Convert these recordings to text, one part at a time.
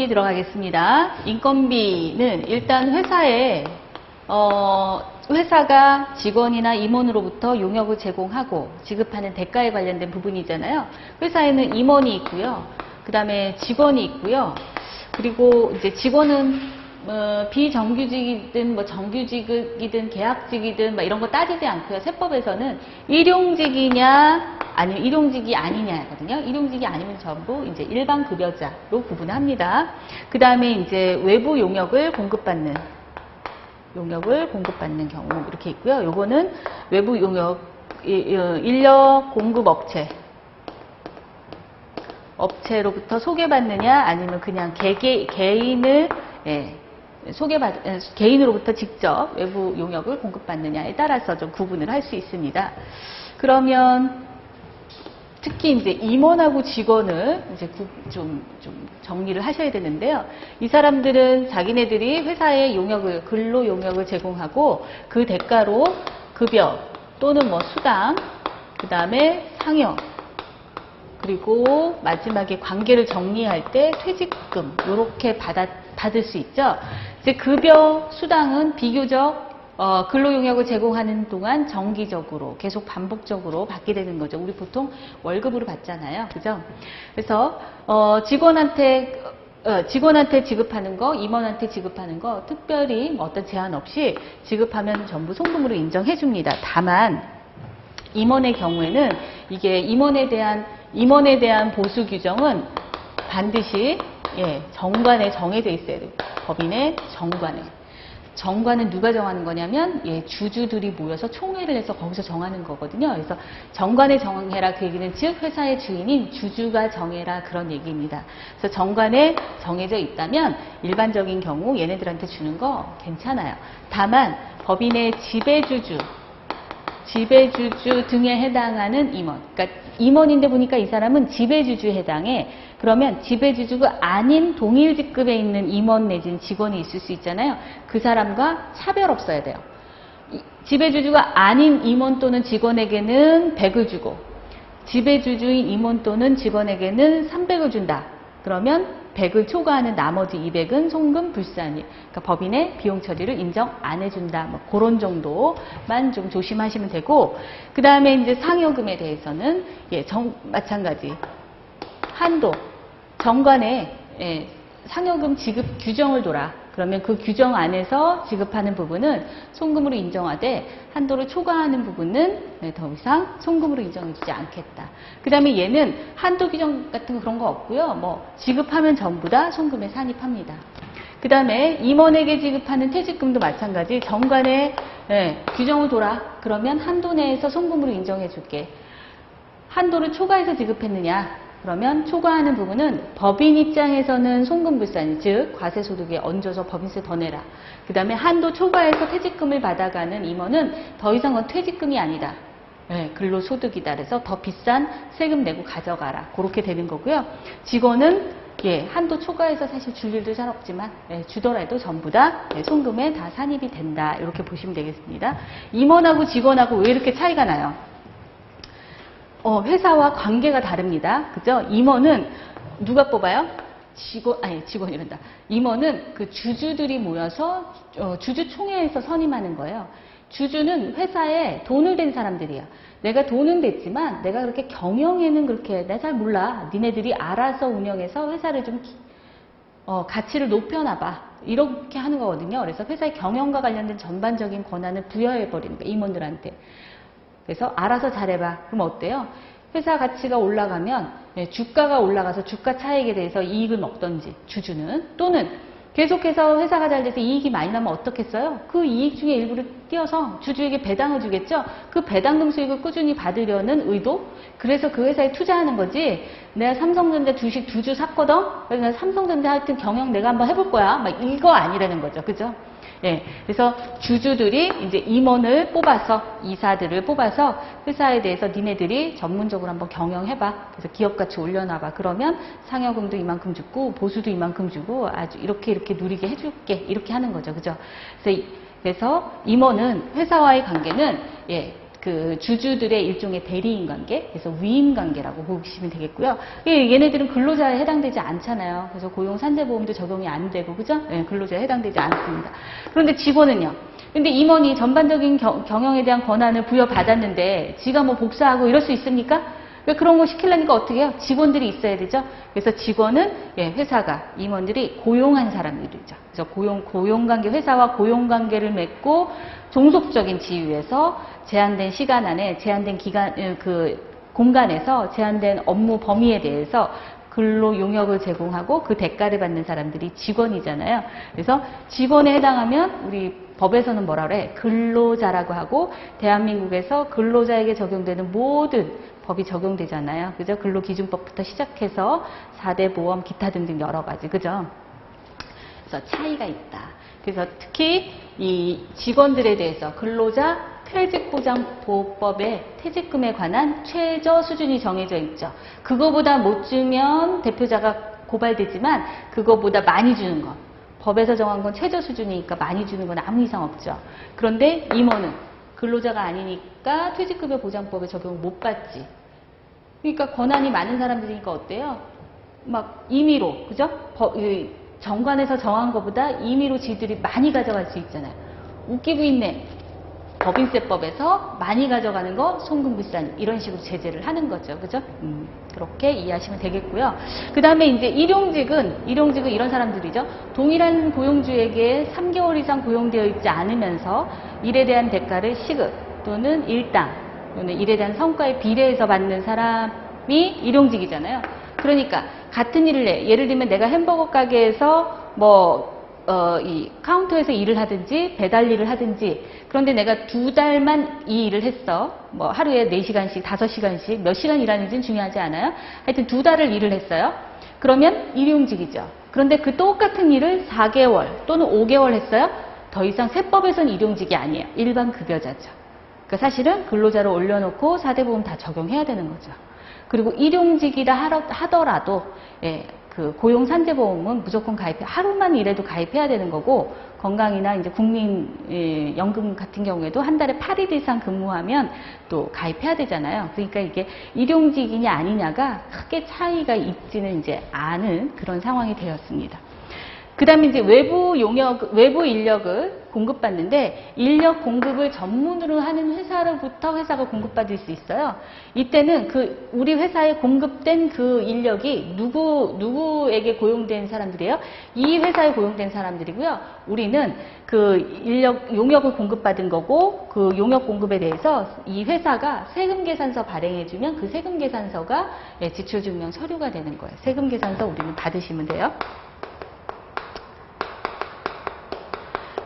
인건비 들어가겠습니다. 인건비는 일단 회사가 직원이나 임원으로부터 용역을 제공하고 지급하는 대가에 관련된 부분이잖아요. 회사에는 임원이 있고요. 그 다음에 직원이 있고요. 그리고 이제 직원은 비정규직이든 정규직이든 계약직이든 이런 거 따지지 않고요. 세법에서는 일용직이냐 아니면 일용직이 아니냐거든요. 일용직이 아니면 전부 이제 일반 급여자로 구분합니다. 그 다음에 이제 외부 용역을 공급받는 경우 이렇게 있고요. 요거는 외부 용역 인력 공급 업체로부터 소개받느냐 아니면 그냥 개인을 개인으로부터 직접 외부 용역을 공급받느냐에 따라서 좀 구분을 할 수 있습니다. 그러면 특히 이제 임원하고 직원을 이제 좀 정리를 하셔야 되는데요. 이 사람들은 자기네들이 회사에 근로 용역을 제공하고 그 대가로 급여 또는 수당, 그 다음에 상여, 그리고 마지막에 관계를 정리할 때 퇴직금 이렇게 받을 수 있죠. 이제 급여, 수당은 비교적 근로용역을 제공하는 동안 정기적으로 계속 반복적으로 받게 되는 거죠. 우리 보통 월급으로 받잖아요. 그죠? 그래서 직원한테 지급하는 거, 임원한테 지급하는 거 특별히 어떤 제한 없이 지급하면 전부 송금으로 인정해 줍니다. 다만 임원의 경우에는 이게 임원에 대한 보수 규정은 반드시 정관에 정해져 있어야 돼요. 법인의 정관에. 정관은 누가 정하는 거냐면 주주들이 모여서 총회를 해서 거기서 정하는 거거든요. 그래서 정관에 정해라 그 얘기는 즉 회사의 주인인 주주가 정해라 그런 얘기입니다. 그래서 정관에 정해져 있다면 일반적인 경우 얘네들한테 주는 거 괜찮아요. 다만 법인의 지배주주 등에 해당하는 임원. 그러니까 임원인데 보니까 이 사람은 지배주주에 해당해. 그러면 지배주주가 아닌 동일 직급에 있는 임원 내지는 직원이 있을 수 있잖아요. 그 사람과 차별 없어야 돼요. 지배주주가 아닌 임원 또는 직원에게는 100을 주고 지배주주인 임원 또는 직원에게는 300을 준다. 그러면 100을 초과하는 나머지 200은 송금 불사니. 그러니까 법인의 비용 처리를 인정 안 해준다. 그런 정도만 좀 조심하시면 되고, 그 다음에 이제 상여금에 대해서는 마찬가지 한도 정관에 상여금 지급 규정을 둬라. 그러면 그 규정 안에서 지급하는 부분은 송금으로 인정하되 한도를 초과하는 부분은 더 이상 송금으로 인정해주지 않겠다. 그 다음에 얘는 한도 규정 같은 그런 거 없고요. 지급하면 전부 다 송금에 산입합니다. 그 다음에 임원에게 지급하는 퇴직금도 마찬가지 정관에 규정을 둬라. 그러면 한도 내에서 송금으로 인정해줄게. 한도를 초과해서 지급했느냐? 그러면 초과하는 부분은 법인 입장에서는 송금불산, 즉 과세소득에 얹어서 법인세 더 내라. 그 다음에 한도 초과해서 퇴직금을 받아가는 임원은 더 이상은 퇴직금이 아니다. 근로소득이다. 그래서 더 비싼 세금 내고 가져가라. 그렇게 되는 거고요. 직원은 한도 초과해서 사실 줄 일도 잘 없지만 주더라도 전부 다 송금에 다 산입이 된다. 이렇게 보시면 되겠습니다. 임원하고 직원하고 왜 이렇게 차이가 나요? 회사와 관계가 다릅니다. 그죠? 임원은 누가 뽑아요? 직원이란다. 임원은 그 주주들이 모여서 주주총회에서 선임하는 거예요. 주주는 회사에 돈을 댄 사람들이야. 내가 돈은 댔지만 내가 그렇게 경영에는 그렇게 내가 잘 몰라. 니네들이 알아서 운영해서 회사를 좀 가치를 높여놔봐. 이렇게 하는 거거든요. 그래서 회사의 경영과 관련된 전반적인 권한을 부여해버리는 거예요. 임원들한테. 그래서 알아서 잘해봐. 그럼 어때요? 회사 가치가 올라가면 주가가 올라가서 주가 차익에 대해서 이익을 먹던지 주주는 또는 계속해서 회사가 잘 돼서 이익이 많이 나면 어떻겠어요? 그 이익 중에 일부를 띄어서 주주에게 배당을 주겠죠? 그 배당금 수익을 꾸준히 받으려는 의도? 그래서 그 회사에 투자하는 거지. 내가 삼성전자 주식 2주 샀거든? 그래서 내가 삼성전자 하여튼 경영 내가 한번 해볼 거야. 이거 아니라는 거죠. 그죠? 그래서 주주들이 이제 임원을 뽑아서 이사들을 뽑아서 회사에 대해서 니네들이 전문적으로 한번 경영해봐. 그래서 기업 가치 올려놔봐. 그러면 상여금도 이만큼 주고 보수도 이만큼 주고 아주 이렇게 누리게 해줄게. 이렇게 하는 거죠. 그죠? 그래서 임원은 회사와의 관계는 그 주주들의 일종의 대리인 관계, 그래서 위임 관계라고 보시면 되겠고요. 얘네들은 근로자에 해당되지 않잖아요. 그래서 고용 산재보험도 적용이 안 되고, 그죠? 예, 근로자에 해당되지 않습니다. 그런데 직원은요. 근데 임원이 전반적인 경영에 대한 권한을 부여받았는데 지가 뭐 복사하고 이럴 수 있습니까? 그런 거 시키려니까 어떻게 해요? 직원들이 있어야 되죠. 그래서 직원은 회사가 임원들이 고용한 사람들이죠. 그래서 고용관계, 회사와 고용관계를 맺고 종속적인 지위에서 제한된 시간 안에 제한된 기간 공간에서 제한된 업무 범위에 대해서 근로 용역을 제공하고 그 대가를 받는 사람들이 직원이잖아요. 그래서 직원에 해당하면 우리 법에서는 뭐라 그래? 근로자라고 하고 대한민국에서 근로자에게 적용되는 모든 법이 적용되잖아요. 그죠? 근로기준법부터 시작해서 4대 보험, 기타 등등 여러 가지. 그죠? 그래서 차이가 있다. 그래서 특히 이 직원들에 대해서 근로자 퇴직보장보호법에 퇴직금에 관한 최저 수준이 정해져 있죠. 그거보다 못 주면 대표자가 고발되지만 그거보다 많이 주는 거. 법에서 정한 건 최저 수준이니까 많이 주는 건 아무 이상 없죠. 그런데 임원은 근로자가 아니니까 퇴직급여 보장법에 적용을 못 받지. 그러니까 권한이 많은 사람들이니까 어때요? 막 임의로, 그죠? 정관에서 정한 것보다 임의로 지들이 많이 가져갈 수 있잖아요. 웃기고 있네. 법인세법에서 많이 가져가는 거 송금불산 이런 식으로 제재를 하는 거죠. 그죠? 그렇게 이해하시면 되겠고요. 그 다음에 이제 일용직은 이런 사람들이죠. 동일한 고용주에게 3개월 이상 고용되어 있지 않으면서 일에 대한 대가를 시급 또는 일당 또는 일에 대한 성과에 비례해서 받는 사람이 일용직이잖아요. 그러니까 같은 일을 해. 예를 들면 내가 햄버거 가게에서 이 카운터에서 일을 하든지 배달 일을 하든지 그런데 내가 2달만 이 일을 했어. 뭐 하루에 4시간씩 5시간씩 몇 시간 일하는지는 중요하지 않아요. 하여튼 2달을 일을 했어요. 그러면 일용직이죠. 그런데 그 똑같은 일을 4개월 또는 5개월 했어요. 더 이상 세법에서는 일용직이 아니에요. 일반 급여자죠. 그러니까 사실은 근로자로 올려놓고 4대 보험 다 적용해야 되는 거죠. 그리고 일용직이라 하더라도 그 고용산재보험은 무조건 하루만 일해도 가입해야 되는 거고 건강이나 이제 국민연금 같은 경우에도 한 달에 8일 이상 근무하면 또 가입해야 되잖아요. 그러니까 이게 일용직이냐 아니냐가 크게 차이가 있지는 이제 않은 그런 상황이 되었습니다. 그 다음에 이제 외부 인력을 공급받는데 인력 공급을 전문으로 하는 회사로부터 회사가 공급받을 수 있어요. 이때는 우리 회사에 공급된 그 인력이 누구에게 고용된 사람들이에요? 이 회사에 고용된 사람들이고요. 우리는 그 용역을 공급받은 거고 그 용역 공급에 대해서 이 회사가 세금계산서 발행해주면 그 세금계산서가 지출증명 서류가 되는 거예요. 세금계산서 우리는 받으시면 돼요.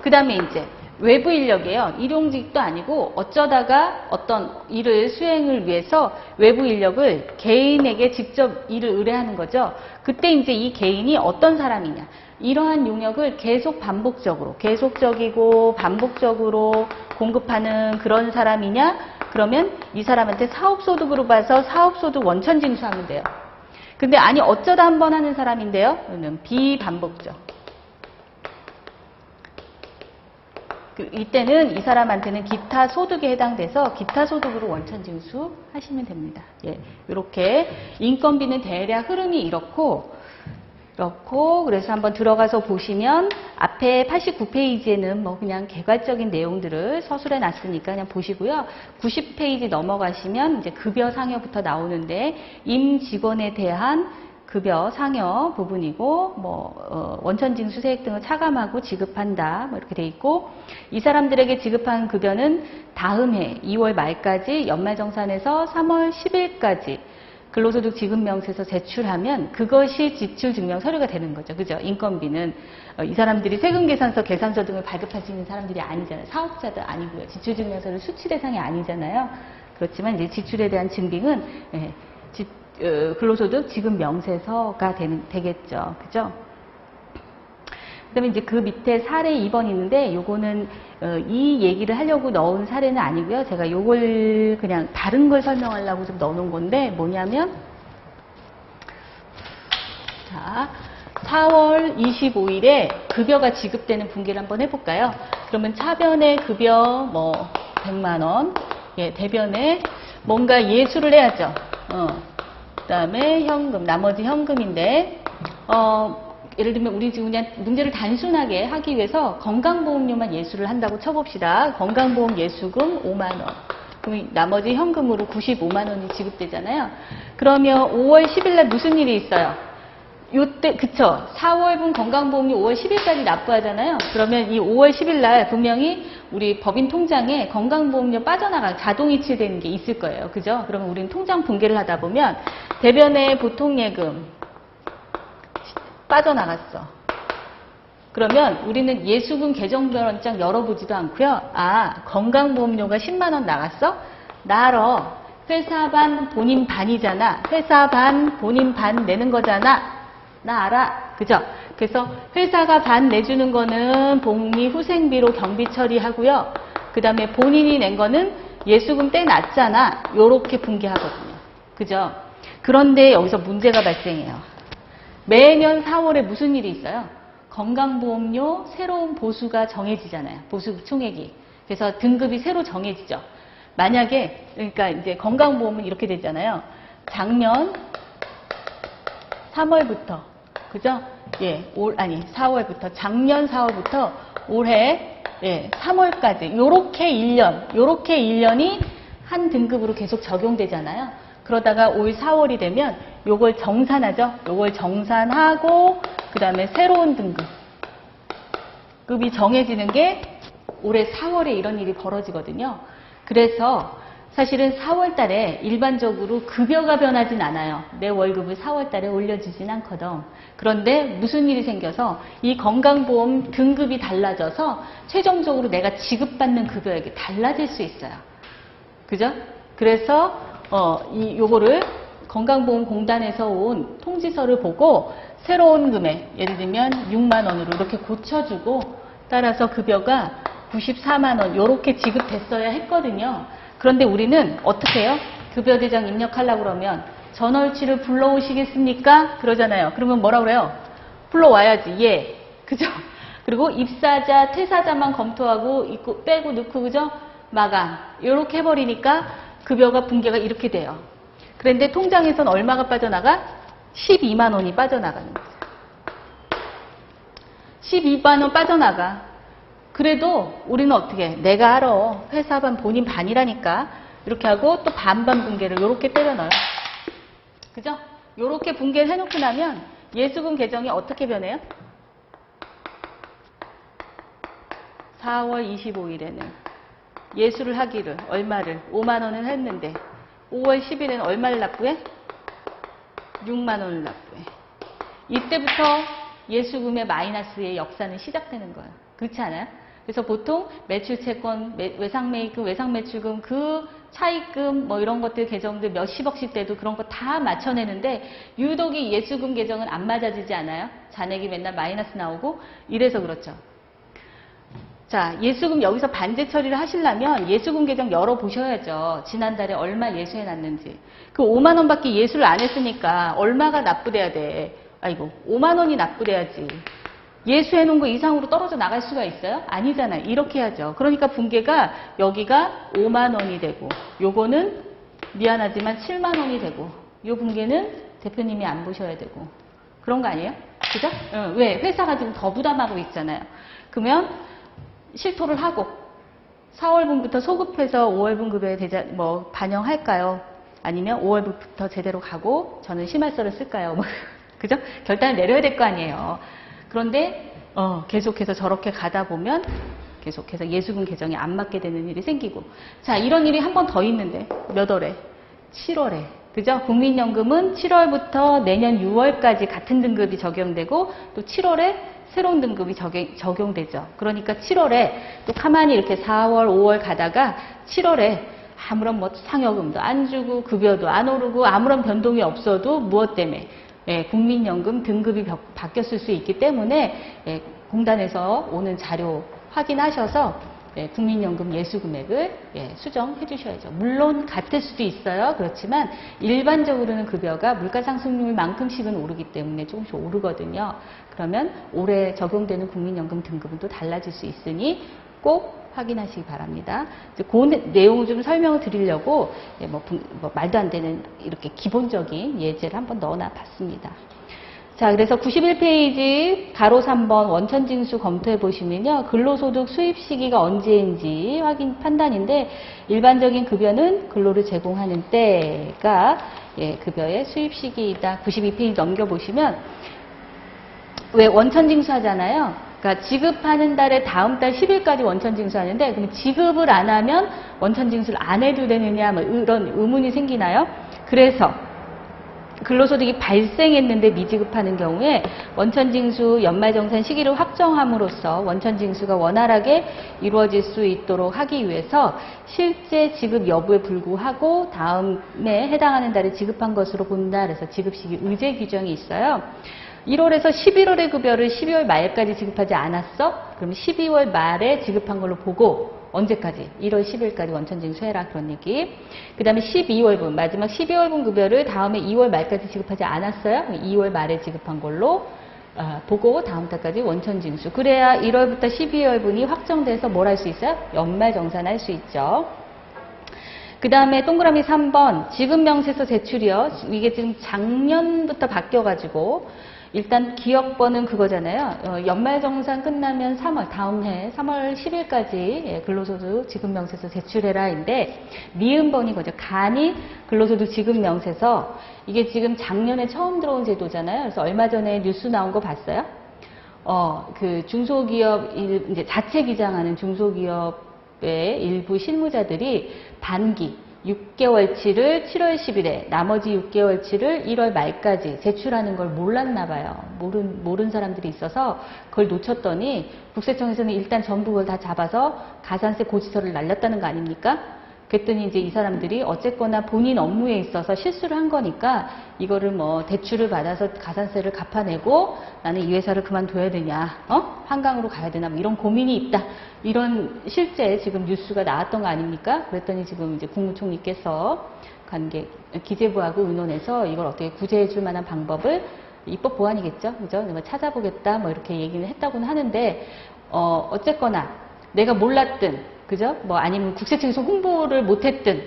그 다음에 이제 외부 인력이에요. 일용직도 아니고 어쩌다가 어떤 일을 수행을 위해서 외부 인력을 개인에게 직접 일을 의뢰하는 거죠. 그때 이제 이 개인이 어떤 사람이냐. 이러한 용역을 계속적이고 반복적으로 공급하는 그런 사람이냐. 그러면 이 사람한테 사업소득으로 봐서 사업소득 원천 징수하면 돼요. 근데 아니 어쩌다 한번 하는 사람인데요. 이거는 비반복적. 이때는 이 사람한테는 기타 소득에 해당돼서 기타 소득으로 원천 징수하시면 됩니다. 이렇게 인건비는 대략 흐름이 이렇고 그래서 한번 들어가서 보시면 앞에 89페이지에는 뭐 그냥 개괄적인 내용들을 서술해 놨으니까 그냥 보시고요. 90페이지 넘어가시면 이제 급여 상여부터 나오는데 임직원에 대한 급여 상여 부분이고 원천징수 세액 등을 차감하고 지급한다 이렇게 돼 있고 이 사람들에게 지급한 급여는 다음 해 2월 말까지 연말정산에서 3월 10일까지 근로소득 지급명세서 제출하면 그것이 지출증명 서류가 되는 거죠. 그죠? 인건비는 이 사람들이 세금계산서, 계산서 등을 발급할 수 있는 사람들이 아니잖아요. 사업자도 아니고요. 지출증명서는 수치 대상이 아니잖아요. 그렇지만 이제 지출에 대한 증빙은 근로소득 지급 명세서가 되겠죠. 그죠? 그 다음에 이제 그 밑에 사례 2번 있는데 요거는 이 얘기를 하려고 넣은 사례는 아니고요. 제가 요걸 그냥 다른 걸 설명하려고 좀 넣어놓은 건데 뭐냐면 자 4월 25일에 급여가 지급되는 분기를 한번 해볼까요? 그러면 차변의 급여 100만 원 예, 대변에 뭔가 예수를 해야죠. 그다음에 현금, 나머지 현금인데 예를 들면 우리 지금 그냥 문제를 단순하게 하기 위해서 건강보험료만 예수를 한다고 쳐봅시다. 건강보험 예수금 5만 원. 그럼 나머지 현금으로 95만 원이 지급되잖아요. 그러면 5월 10일 날 무슨 일이 있어요? 요때 그쵸? 4월분 건강보험료 5월 10일까지 납부하잖아요. 그러면 이 5월 10일 날 분명히 우리 법인 통장에 건강보험료 빠져나가 자동 이체되는 게 있을 거예요. 그죠? 그러면 우리는 통장 붕괴를 하다 보면 대변에 보통예금 빠져나갔어. 그러면 우리는 예수금 계정변환장 열어보지도 않고요. 아, 건강보험료가 10만 원 나갔어? 나러. 회사 반 본인 반이잖아. 회사 반 본인 반 내는 거잖아. 나 알아. 그죠? 그래서 회사가 반 내주는 거는 복리 후생비로 경비 처리하고요. 그 다음에 본인이 낸 거는 예수금 떼놨잖아. 요렇게 붕괴하거든요. 그죠? 그런데 여기서 문제가 발생해요. 매년 4월에 무슨 일이 있어요? 건강보험료 새로운 보수가 정해지잖아요. 보수 총액이. 그래서 등급이 새로 정해지죠. 만약에, 그러니까 이제 건강보험은 이렇게 되잖아요. 작년 3월부터, 그죠? 예, 4월부터, 작년 4월부터 올해, 3월까지, 요렇게 1년이 한 등급으로 계속 적용되잖아요. 그러다가 올 4월이 되면 요걸 정산하죠. 요걸 정산하고, 그 다음에 새로운 등급이 정해지는 게 올해 4월에 이런 일이 벌어지거든요. 그래서 사실은 4월 달에 일반적으로 급여가 변하진 않아요. 내 월급을 4월 달에 올려주진 않거든. 그런데 무슨 일이 생겨서 이 건강보험 등급이 달라져서 최종적으로 내가 지급받는 급여액이 달라질 수 있어요. 그죠? 그래서 요거를 건강보험공단에서 온 통지서를 보고 새로운 금액, 예를 들면 6만 원으로 이렇게 고쳐주고 따라서 급여가 94만 원 이렇게 지급됐어야 했거든요. 그런데 우리는 어떻게 해요? 급여대장 입력하려고 그러면 전월치를 불러오시겠습니까? 그러잖아요. 그러면 뭐라 그래요? 불러와야지. 예. 그죠? 그리고 입사자, 퇴사자만 검토하고 있고, 빼고 넣고, 그죠? 마감. 이렇게 해버리니까 급여가 붕괴가 이렇게 돼요. 그런데 통장에선 얼마가 빠져나가? 12만 원이 빠져나가는 거예요. 12만 원 빠져나가. 그래도 우리는 어떻게 해? 내가 알아. 회사 반 본인 반이라니까. 이렇게 하고 또 반반 붕괴를 이렇게 때려 넣어요. 그죠? 이렇게 붕괴를 해놓고 나면 예수금 계정이 어떻게 변해요? 4월 25일에는 예수를 하기를 얼마를 5만 원을 했는데 5월 10일에는 얼마를 납부해? 6만 원을 납부해. 이때부터 예수금의 마이너스의 역사는 시작되는 거예요. 그렇지 않아요? 그래서 보통 매출채권, 외상매입금, 외상매출금, 그 차입금 뭐 이런 것들 계정들 몇십억씩 돼도 그런 거 다 맞춰내는데 유독이 예수금 계정은 안 맞아지지 않아요? 잔액이 맨날 마이너스 나오고 이래서 그렇죠. 자, 예수금 여기서 반제 처리를 하시려면 예수금 계정 열어보셔야죠. 지난달에 얼마 예수해놨는지. 그 5만 원밖에 예수를 안 했으니까 얼마가 납부돼야 돼. 아이고, 5만 원이 납부돼야지. 예수해놓은 거 이상으로 떨어져 나갈 수가 있어요? 아니잖아요. 이렇게 해야죠. 그러니까 붕괴가 여기가 5만 원이 되고 요거는 미안하지만 7만 원이 되고 요 붕괴는 대표님이 안 보셔야 되고 그런 거 아니에요? 그죠? 왜? 회사가 지금 더 부담하고 있잖아요. 그러면 실토를 하고 4월분부터 소급해서 5월분 급여에 반영할까요? 아니면 5월부터 제대로 가고 저는 심할서를 쓸까요? 그죠? 결단을 내려야 될 거 아니에요. 그런데 계속해서 저렇게 가다 보면 계속해서 예수금 계정이 안 맞게 되는 일이 생기고 자 이런 일이 한 번 더 있는데 몇 월에? 7월에 그죠? 국민연금은 7월부터 내년 6월까지 같은 등급이 적용되고 또 7월에 새로운 등급이 적용되죠. 그러니까 7월에 또 가만히 이렇게 4월, 5월 가다가 7월에 아무런 상여금도 안 주고 급여도 안 오르고 아무런 변동이 없어도 무엇 때문에 국민연금 등급이 바뀌었을 수 있기 때문에 공단에서 오는 자료 확인하셔서 국민연금 예수금액을 수정해 주셔야죠. 물론 같을 수도 있어요. 그렇지만 일반적으로는 급여가 물가상승률만큼씩은 오르기 때문에 조금씩 오르거든요. 그러면 올해 적용되는 국민연금 등급은 또 달라질 수 있으니 꼭 확인하시기 바랍니다. 그 내용을 좀 설명을 드리려고 말도 안 되는 이렇게 기본적인 예제를 한번 넣어놔 봤습니다. 자, 그래서 91페이지 가로 3번 원천징수 검토해 보시면요. 근로소득 수입 시기가 언제인지 확인 판단인데 일반적인 급여는 근로를 제공하는 때가 급여의 수입 시기이다. 92페이지 넘겨보시면 왜 원천징수 하잖아요. 그러니까 지급하는 달에 다음 달 10일까지 원천징수 하는데 그럼 지급을 안 하면 원천징수를 안 해도 되느냐 뭐 이런 의문이 생기나요? 그래서 근로소득이 발생했는데 미지급하는 경우에 원천징수 연말정산 시기를 확정함으로써 원천징수가 원활하게 이루어질 수 있도록 하기 위해서 실제 지급 여부에 불구하고 다음에 해당하는 달에 지급한 것으로 본다. 그래서 지급시기 의제 규정이 있어요. 1월에서 11월의 급여를 12월 말까지 지급하지 않았어? 그럼 12월 말에 지급한 걸로 보고 언제까지? 1월 10일까지 원천징수해라 그런 얘기. 그 다음에 12월분 마지막 12월분 급여를 다음에 2월 말까지 지급하지 않았어요? 2월 말에 지급한 걸로 보고 다음 달까지 원천징수. 그래야 1월부터 12월분이 확정돼서 뭘 할 수 있어요? 연말정산할 수 있죠. 그 다음에 동그라미 3번 지급명세서 제출이요. 이게 지금 작년부터 바뀌어가지고 일단 기억번은 그거잖아요. 연말정산 끝나면 3월, 다음 해 3월 10일까지 근로소득 지급명세서 제출해라인데 미음번이 거죠. 간이 근로소득 지급명세서 이게 지금 작년에 처음 들어온 제도잖아요. 그래서 얼마 전에 뉴스 나온 거 봤어요? 그 중소기업 이제 자체 기장하는 중소기업의 일부 실무자들이 반기 6개월치를 7월 10일에 나머지 6개월치를 1월 말까지 제출하는 걸 몰랐나 봐요. 모른 사람들이 있어서 그걸 놓쳤더니 국세청에서는 일단 전부 그걸 다 잡아서 가산세 고지서를 날렸다는 거 아닙니까? 그랬더니 이제 이 사람들이 어쨌거나 본인 업무에 있어서 실수를 한 거니까 이거를 뭐 대출을 받아서 가산세를 갚아내고 나는 이 회사를 그만둬야 되냐, 한강으로 가야 되나, 뭐 이런 고민이 있다. 이런 실제 지금 뉴스가 나왔던 거 아닙니까? 그랬더니 지금 이제 국무총리께서 기재부하고 의논해서 이걸 어떻게 구제해 줄 만한 방법을 입법 보완이겠죠, 그죠? 찾아보겠다, 뭐 이렇게 얘기는 했다고는 하는데 어쨌거나 내가 몰랐든 그죠? 뭐 아니면 국세청에서 홍보를 못했든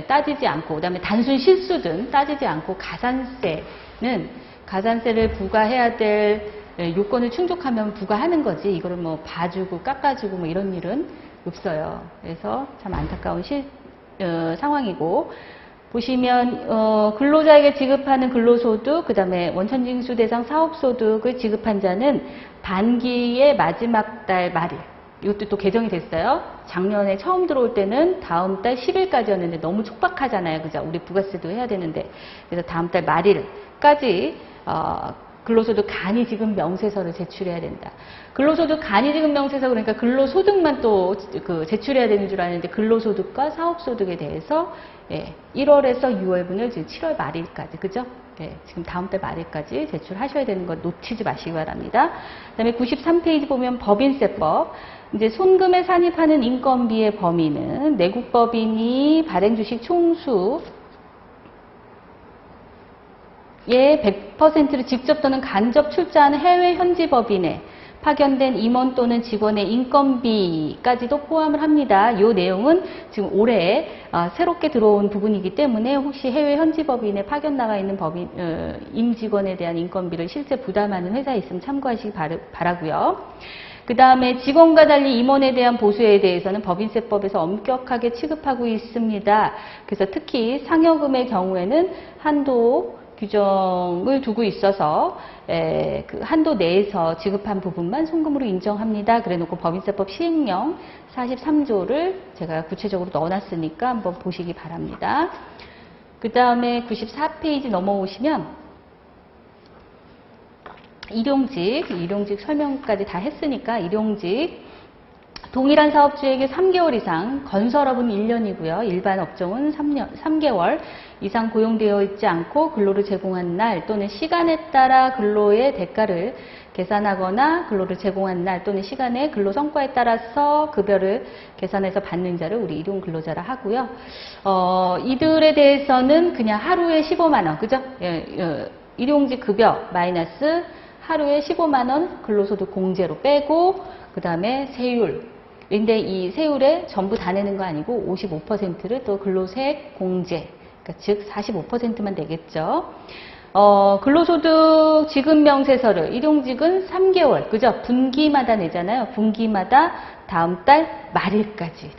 따지지 않고 그다음에 단순 실수든 따지지 않고 가산세를 부과해야 될 요건을 충족하면 부과하는 거지 이거를 뭐 봐주고 깎아주고 뭐 이런 일은 없어요. 그래서 참 안타까운 상황이고 보시면 근로자에게 지급하는 근로소득 그다음에 원천징수 대상 사업소득을 지급한 자는 반기의 마지막 달 말일 이것도 또 개정이 됐어요. 작년에 처음 들어올 때는 다음 달 10일까지였는데 너무 촉박하잖아요. 그죠? 우리 부가세도 해야 되는데. 그래서 다음 달 말일까지 근로소득 간이지급 명세서를 제출해야 된다. 근로소득 간이지급 명세서 그러니까 근로소득만 또 제출해야 되는 줄 아는데 근로소득과 사업소득에 대해서 1월에서 6월분을 지금 7월 말일까지 그죠? 지금 다음 달 말일까지 제출하셔야 되는 거 놓치지 마시기 바랍니다. 그 다음에 93페이지 보면 법인세법 이제 손금에 산입하는 인건비의 범위는 내국법인이 발행주식 총수 의 100%를 직접 또는 간접 출자하는 해외 현지 법인에 파견된 임원 또는 직원의 인건비까지도 포함을 합니다. 이 내용은 지금 올해 새롭게 들어온 부분이기 때문에 혹시 해외 현지 법인에 파견 나가 있는 임직원에 대한 인건비를 실제 부담하는 회사에 있으면 참고하시기 바라고요. 그 다음에 직원과 달리 임원에 대한 보수에 대해서는 법인세법에서 엄격하게 취급하고 있습니다. 그래서 특히 상여금의 경우에는 한도 규정을 두고 있어서 그 한도 내에서 지급한 부분만 송금으로 인정합니다. 그래놓고 법인세법 시행령 43조를 제가 구체적으로 넣어놨으니까 한번 보시기 바랍니다. 그 다음에 94페이지 넘어오시면 일용직 설명까지 다 했으니까 일용직 동일한 사업주에게 3개월 이상, 건설업은 1년이고요. 일반 업종은 3개월 이상 고용되어 있지 않고 근로를 제공한 날 또는 시간에 따라 근로의 대가를 계산하거나 근로를 제공한 날 또는 시간의 근로 성과에 따라서 급여를 계산해서 받는 자를 우리 일용 근로자라 하고요. 이들에 대해서는 그냥 하루에 15만 원, 그죠? 일용직 급여 마이너스 하루에 15만 원 근로소득 공제로 빼고 그 다음에 세율 근데 이 세율에 전부 다 내는 거 아니고 55%를 또 근로세액 공제, 그러니까 즉 45%만 내겠죠. 근로소득 지급명세서를 일용직은 3개월, 그죠? 분기마다 내잖아요. 분기마다 다음 달 말일까지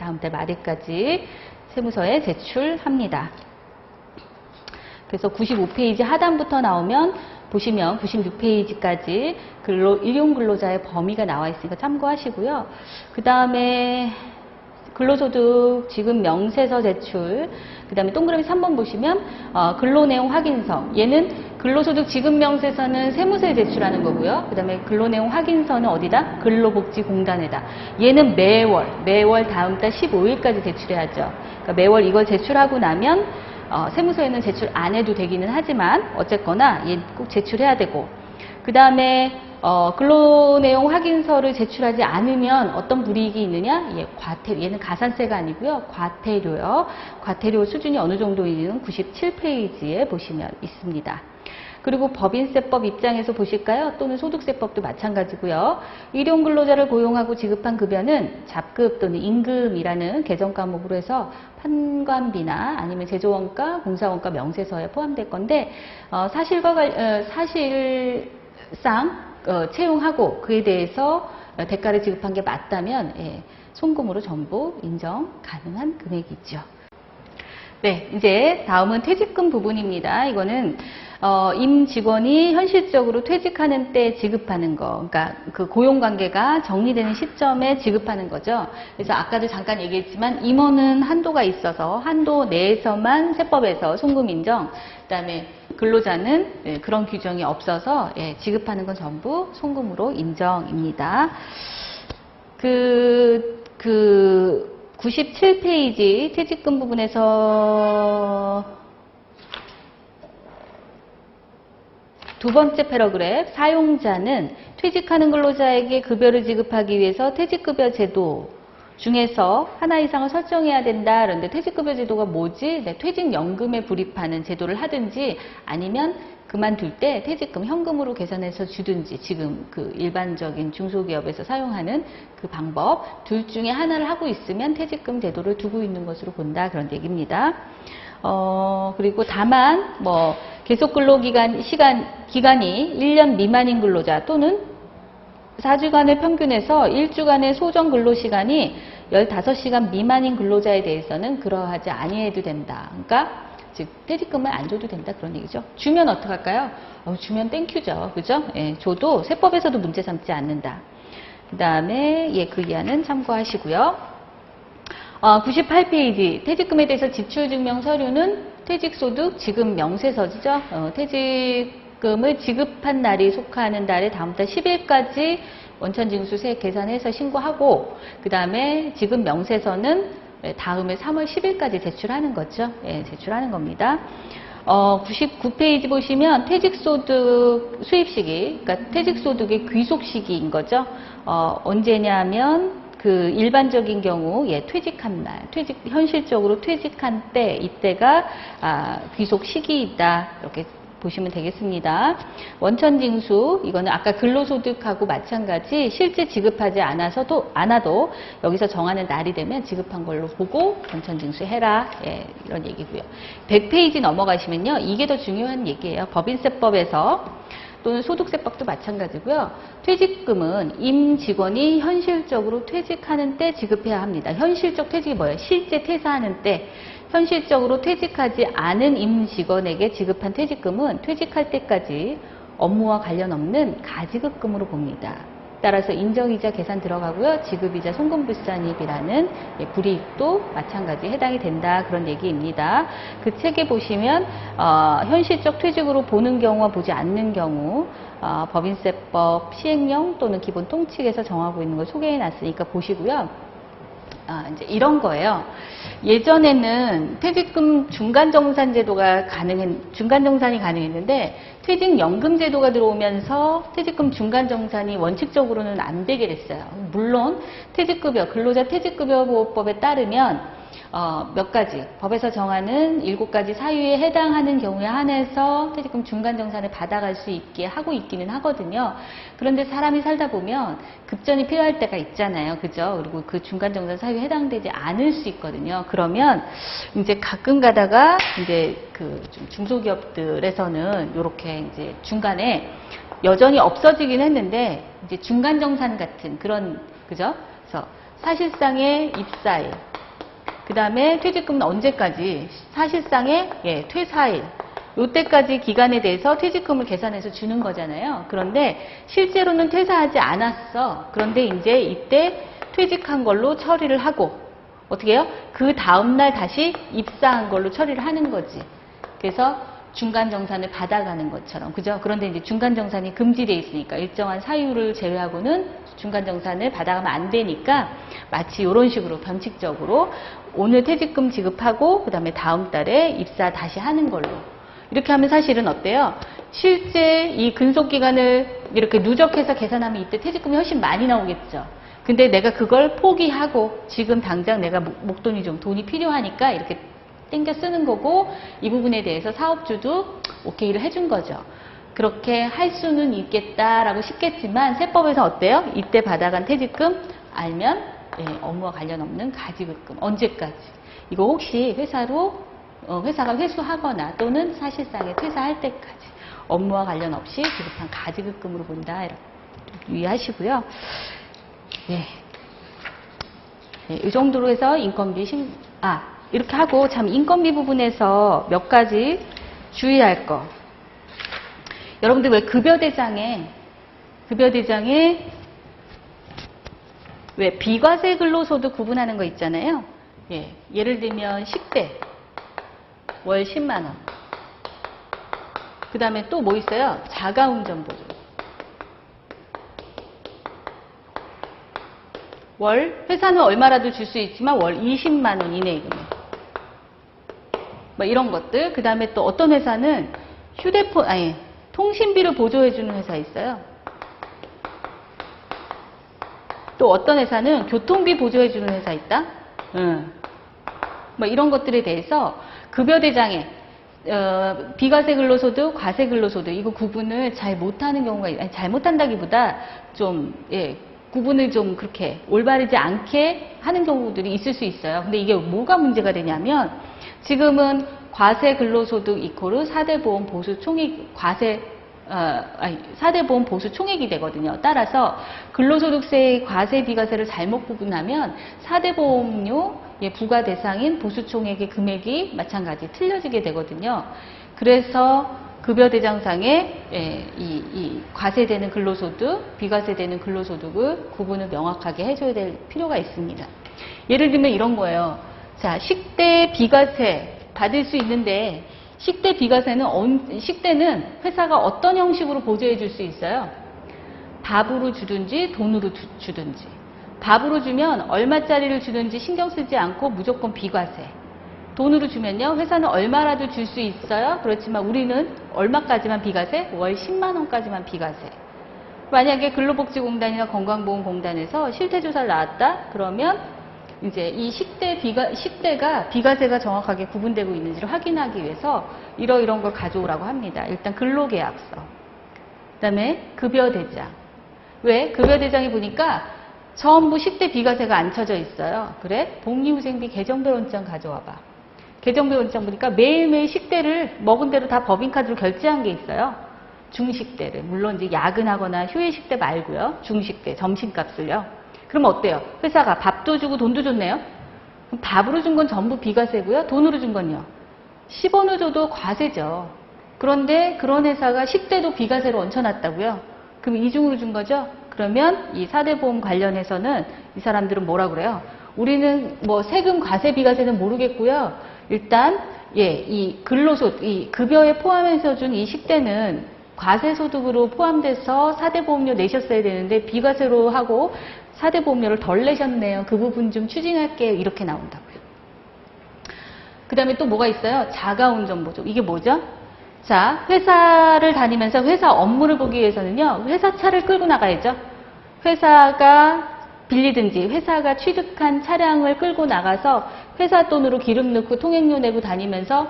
세무서에 제출합니다. 그래서 95페이지 하단부터 나오면 보시면 96페이지까지 일용근로자의 범위가 나와 있으니까 참고하시고요. 그 다음에 근로소득 지급 명세서 제출, 그 다음에 동그라미 3번 보시면 근로내용 확인서, 얘는 근로소득 지급 명세서는 세무서에 제출하는 거고요. 그 다음에 근로내용 확인서는 어디다? 근로복지공단에다. 얘는 매월 다음 달 15일까지 제출해야죠. 그러니까 매월 이걸 제출하고 나면 세무서에는 제출 안 해도 되기는 하지만 어쨌거나 얘 꼭 제출해야 되고, 그 다음에 근로내용 확인서를 제출하지 않으면 어떤 불이익이 있느냐? 얘는 가산세가 아니고요. 과태료요. 과태료 수준이 어느 정도인지는 97페이지에 보시면 있습니다. 그리고 법인세법 입장에서 보실까요? 또는 소득세법도 마찬가지고요. 일용근로자를 고용하고 지급한 급여는 잡급 또는 임금이라는 개정 과목으로 해서 판관비나 아니면 제조원가, 공사원가 명세서에 포함될 건데 사실상 채용하고 그에 대해서 대가를 지급한 게 맞다면 송금으로 전부 인정 가능한 금액이죠. 네, 이제 다음은 퇴직금 부분입니다. 이거는 임직원이 현실적으로 퇴직하는 때 지급하는 거, 그러니까 그 고용관계가 정리되는 시점에 지급하는 거죠. 그래서 아까도 잠깐 얘기했지만 임원은 한도가 있어서 한도 내에서만 세법에서 송금 인정, 그다음에 근로자는 그런 규정이 없어서 지급하는 건 전부 송금으로 인정입니다. 97페이지 퇴직금 부분에서 두 번째 패러그래프, 사용자는 퇴직하는 근로자에게 급여를 지급하기 위해서 퇴직급여 제도 중에서 하나 이상을 설정해야 된다. 그런데 퇴직급여 제도가 뭐지? 퇴직연금에 불입하는 제도를 하든지 아니면 그만둘 때 퇴직금 현금으로 계산해서 주든지, 지금 그 일반적인 중소기업에서 사용하는 그 방법 둘 중에 하나를 하고 있으면 퇴직금 제도를 두고 있는 것으로 본다, 그런 얘기입니다. 그리고 다만 계속 근로기간이 1년 미만인 근로자 또는 4주간의 평균에서 1주간의 소정 근로시간이 15시간 미만인 근로자에 대해서는 그러하지 아니해도 된다. 그러니까 즉 퇴직금을 안 줘도 된다, 그런 얘기죠. 주면 어떡할까요? 주면 땡큐죠. 그죠? 줘도 세법에서도 문제 삼지 않는다. 그 다음에 그 이하는 참고하시고요. 98페이지 퇴직금에 대해서 지출증명 서류는 퇴직소득 지급 명세서죠. 퇴직금을 지급한 날이 속하는 달에 다음 달 10일까지 원천징수 세액 계산해서 신고하고, 그 다음에 지급 명세서는 다음에 3월 10일까지 제출하는 거죠. 제출하는 겁니다. 99페이지 보시면 퇴직소득 수입 시기, 그러니까 퇴직소득의 귀속 시기인 거죠. 언제냐면 그 일반적인 경우 퇴직한 날, 현실적으로 퇴직한 때, 이때가 귀속 시기이다, 이렇게 보시면 되겠습니다. 원천징수, 이거는 아까 근로소득하고 마찬가지 실제 지급하지 않아도 여기서 정하는 날이 되면 지급한 걸로 보고 원천징수 해라, 이런 얘기고요. 100페이지 넘어가시면요, 이게 더 중요한 얘기예요. 법인세법에서 또는 소득세법도 마찬가지고요. 퇴직금은 임직원이 현실적으로 퇴직하는 때 지급해야 합니다. 현실적 퇴직이 뭐예요? 실제 퇴사하는 때. 현실적으로 퇴직하지 않은 임직원에게 지급한 퇴직금은 퇴직할 때까지 업무와 관련 없는 가지급금으로 봅니다. 따라서 인정이자 계산 들어가고요. 지급이자 송금불산입이라는 불이익도 마찬가지 해당이 된다, 그런 얘기입니다. 그 책에 보시면 현실적 퇴직으로 보는 경우와 보지 않는 경우 법인세법 시행령 또는 기본 통칙에서 정하고 있는 걸 소개해 놨으니까 보시고요. 이제 이런 거예요. 예전에는 퇴직금 중간정산 제도가 중간정산이 가능했는데 퇴직연금 제도가 들어오면서 퇴직금 중간정산이 원칙적으로는 안 되게 됐어요. 물론 퇴직급여, 근로자 퇴직급여보호법에 따르면 몇 가지 법에서 정하는 7가지 사유에 해당하는 경우에 한해서 퇴직금 중간정산을 받아갈 수 있게 하고 있기는 하거든요. 그런데 사람이 살다 보면 급전이 필요할 때가 있잖아요. 그죠? 그리고 그 중간정산 사유에 해당되지 않을 수 있거든요. 그러면 이제 가끔 가다가 이제 그 좀 중소기업들에서는 이렇게 이제 중간에 여전히 없어지긴 했는데 이제 중간정산 같은 그런, 그죠? 그래서 사실상의 입사일, 그 다음에 퇴직금은 언제까지? 사실상의 퇴사일, 요때까지 기간에 대해서 퇴직금을 계산해서 주는 거잖아요. 그런데 실제로는 퇴사하지 않았어. 그런데 이제 이때 퇴직한 걸로 처리를 하고 어떻게 해요? 그 다음날 다시 입사한 걸로 처리를 하는 거지. 그래서 중간정산을 받아가는 것처럼, 그죠? 그런데 이제 중간정산이 금지되어 있으니까 일정한 사유를 제외하고는 중간정산을 받아가면 안 되니까 마치 이런 식으로 변칙적으로 오늘 퇴직금 지급하고 그 다음에 다음 달에 입사 다시 하는 걸로 이렇게 하면 사실은 어때요? 실제 이 근속기간을 이렇게 누적해서 계산하면 이때 퇴직금이 훨씬 많이 나오겠죠. 근데 내가 그걸 포기하고 지금 당장 내가 목돈이 좀 돈이 필요하니까 이렇게 땡겨 쓰는 거고 이 부분에 대해서 사업주도 오케이를 해준 거죠. 그렇게 할 수는 있겠다라고 싶겠지만 세법에서 어때요? 이때 받아간 퇴직금 알면 업무와 관련 없는 가지급금 언제까지? 이거 혹시 회사가 회수하거나 또는 사실상의 퇴사할 때까지 업무와 관련 없이 지급한 가지급금으로 본다. 이렇게 유의하시고요. 이 정도로 해서 인건비 이렇게 하고 참 인건비 부분에서 몇 가지 주의할 거. 여러분들 왜 급여대장에 왜 비과세 근로소득 구분하는 거 있잖아요. 예를 들면 식대 월 10만 원. 그 다음에 또 뭐 있어요? 자가운전보조. 회사는 얼마라도 줄 수 있지만 월 20만 원 이내의 금액. 뭐 이런 것들. 그 다음에 또 어떤 회사는 통신비를 보조해주는 회사 있어요. 또 어떤 회사는 교통비 보조해주는 회사 있다. 뭐 이런 것들에 대해서 급여대장에 비과세 근로소득, 과세 근로소득 이거 구분을 잘 못하는 경우가 잘 못한다기보다 좀 구분을 좀 그렇게 올바르지 않게 하는 경우들이 있을 수 있어요. 근데 이게 뭐가 문제가 되냐면 지금은 과세 근로소득 이코르 4대 보험 보수 총액 4대 보험 보수 총액이 되거든요. 따라서 근로소득세의 과세 비과세를 잘못 구분하면 4대 보험료 부과 대상인 보수 총액의 금액이 마찬가지 틀려지게 되거든요. 그래서 급여대장상에 이 과세되는 근로소득, 비과세되는 근로소득을 구분을 명확하게 해줘야 될 필요가 있습니다. 예를 들면 이런 거예요. 자, 식대 비과세 받을 수 있는데 식대 비과세는 식대는 회사가 어떤 형식으로 보조해 줄 수 있어요? 밥으로 주든지 돈으로 주든지. 밥으로 주면 얼마짜리를 주든지 신경 쓰지 않고 무조건 비과세. 돈으로 주면요. 회사는 얼마라도 줄 수 있어요. 그렇지만 우리는 얼마까지만 비과세? 월 10만 원까지만 비과세. 만약에 근로복지공단이나 건강보험공단에서 실태조사를 나왔다? 그러면 이제 이 식대가 비과세가 정확하게 구분되고 있는지를 확인하기 위해서 이런 걸 가져오라고 합니다. 일단 근로계약서. 그 다음에 급여대장. 왜? 급여대장이 보니까 전부 식대 비과세가 안 쳐져 있어요. 그래? 복리후생비 개정별 원장 가져와봐. 개정별 원장 보니까 매일매일 식대를 먹은 대로 다 법인카드로 결제한 게 있어요. 중식대를. 물론 이제 야근하거나 휴일식대 말고요. 중식대, 점심값을요. 그럼 어때요? 회사가 밥도 주고 돈도 줬네요. 그럼 밥으로 준 건 전부 비과세고요. 돈으로 준 건요. 10원을 줘도 과세죠. 그런데 그런 회사가 식대도 비과세로 얹혀놨다고요. 그럼 이중으로 준 거죠? 그러면 이 4대 보험 관련해서는 이 사람들은 뭐라 그래요? 우리는 뭐 세금 과세 비과세는 모르겠고요. 일단 이 근로소득, 이 급여에 포함해서 준 이 식대는 과세소득으로 포함돼서 4대 보험료 내셨어야 되는데 비과세로 하고 4대 보험료를 덜 내셨네요. 그 부분 좀 추징할게요. 이렇게 나온다고요. 그 다음에 또 뭐가 있어요? 자가운전보조. 이게 뭐죠? 자, 회사를 다니면서 회사 업무를 보기 위해서는요. 회사 차를 끌고 나가야죠. 회사가 빌리든지 회사가 취득한 차량을 끌고 나가서 회사 돈으로 기름 넣고 통행료 내고 다니면서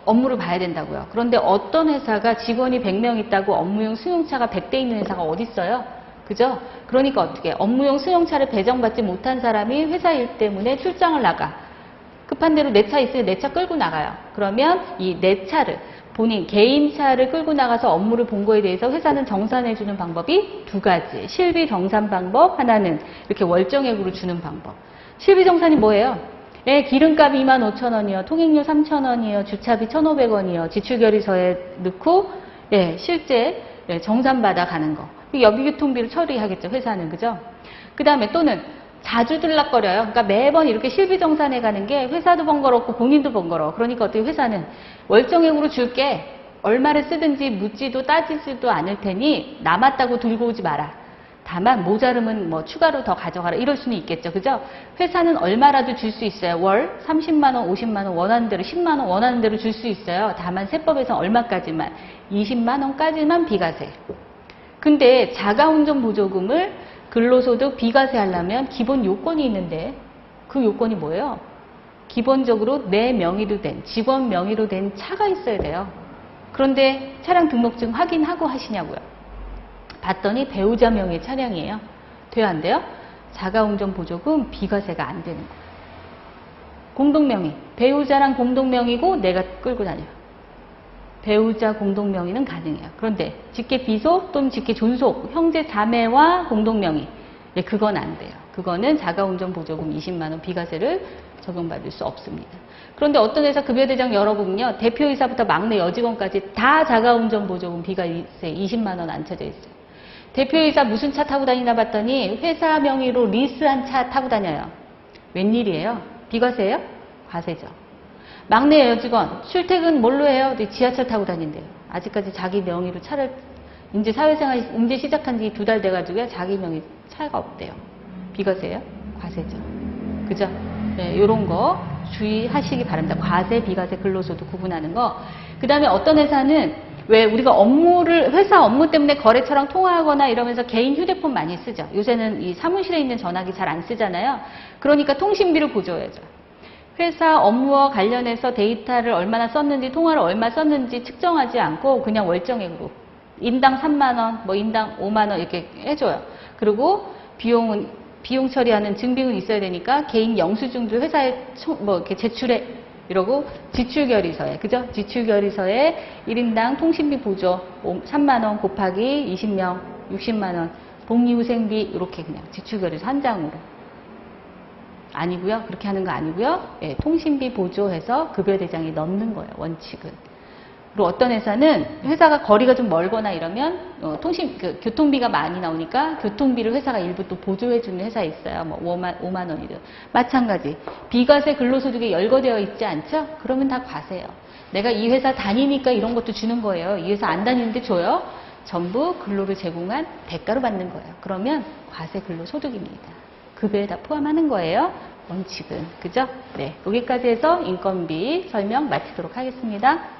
업무를 봐야 된다고요. 그런데 어떤 회사가 직원이 100명 있다고 업무용 승용차가 100대 있는 회사가 어디 있어요? 그죠? 그러니까 어떻게 업무용 승용차를 배정받지 못한 사람이 회사 일 때문에 출장을 나가. 급한 대로 내 차 있으면 내 차 끌고 나가요. 그러면 이 내 차를 본인 개인 차를 끌고 나가서 업무를 본 거에 대해서 회사는 정산해 주는 방법이 두 가지. 실비 정산 방법, 하나는 이렇게 월정액으로 주는 방법. 실비 정산이 뭐예요? 예, 기름값 25,000원이요. 통행료 3,000원이요. 주차비 1,500원이요. 지출결의서에 넣고 예, 실제 정산받아 가는 거. 여기교통비를 처리하겠죠. 회사는. 그죠? 그 다음에 또는 자주 들락거려요. 그러니까 매번 이렇게 실비정산해 가는 게 회사도 번거롭고 본인도 번거로워. 그러니까 어떻게 회사는 월정액으로 줄게. 얼마를 쓰든지 묻지도 따지지도 않을 테니 남았다고 들고 오지 마라. 다만 모자르면 뭐 추가로 더 가져가라. 이럴 수는 있겠죠. 그죠? 회사는 얼마라도 줄 수 있어요. 월 30만 원, 50만 원 원하는 대로 10만 원 원하는 대로 줄 수 있어요. 다만 세법에서 얼마까지만 20만 원까지만 비과세. 근데 자가운전 보조금을 근로소득 비과세 하려면 기본 요건이 있는데 그 요건이 뭐예요? 기본적으로 내 명의로 된, 직원 명의로 된 차가 있어야 돼요. 그런데 차량 등록증 확인하고 하시냐고요. 봤더니 배우자 명의 차량이에요. 돼요, 안 돼요? 자가운전 보조금 비과세가 안 되는 거예요. 공동명의, 배우자랑 공동명의고 내가 끌고 다녀요. 배우자 공동명의는 가능해요. 그런데 직계 비속 또는 직계 존속, 형제 자매와 공동명의, 네, 그건 안 돼요. 그거는 자가운전 보조금 20만 원 비과세를 적용받을 수 없습니다. 그런데 어떤 회사 급여대장 열어보면요, 대표이사부터 막내 여직원까지 다 자가운전 보조금 비과세 20만 원 앉혀져 있어요. 대표이사 무슨 차 타고 다니나 봤더니 회사 명의로 리스한 차 타고 다녀요. 웬일이에요? 비과세예요? 과세죠. 막내 여직원 출퇴근 뭘로 해요? 지하철 타고 다닌대요. 아직까지 자기 명의로 차를 이제 사회생활 이제 시작한 지 2달 돼가지고 자기 명의 차가 없대요. 비과세예요? 과세죠. 그죠? 네, 이런 거 주의하시기 바랍니다. 과세, 비과세, 근로소득 구분하는 거. 그 다음에 어떤 회사는 왜 우리가 업무를 회사 업무 때문에 거래처랑 통화하거나 이러면서 개인 휴대폰 많이 쓰죠. 요새는 이 사무실에 있는 전화기 잘 안 쓰잖아요. 그러니까 통신비를 보조해야죠. 회사 업무와 관련해서 데이터를 얼마나 썼는지, 통화를 얼마 썼는지 측정하지 않고 그냥 월정액으로 인당 3만 원, 뭐 인당 5만 원 이렇게 해줘요. 그리고 비용 처리하는 증빙은 있어야 되니까 개인 영수증도 회사에 뭐 이렇게 제출해 이러고 지출결의서에, 그죠? 지출결의서에 1인당 통신비 보조 3만 원 곱하기 20명 60만 원, 복리후생비 이렇게 그냥 지출결의서 한 장으로. 아니고요. 그렇게 하는 거 아니고요. 예, 통신비 보조해서 급여대장에 넣는 거예요. 원칙은. 그리고 어떤 회사는 회사가 거리가 좀 멀거나 이러면 교통비가 많이 나오니까 교통비를 회사가 일부 또 보조해주는 회사 있어요. 뭐 5만 원이든. 마찬가지. 비과세 근로소득에 열거되어 있지 않죠? 그러면 다 과세예요. 내가 이 회사 다니니까 이런 것도 주는 거예요. 이 회사 안 다니는데 줘요? 전부 근로를 제공한 대가로 받는 거예요. 그러면 과세 근로소득입니다. 급여에 다 포함하는 거예요. 원칙은. 그죠? 네. 여기까지 해서 인건비 설명 마치도록 하겠습니다.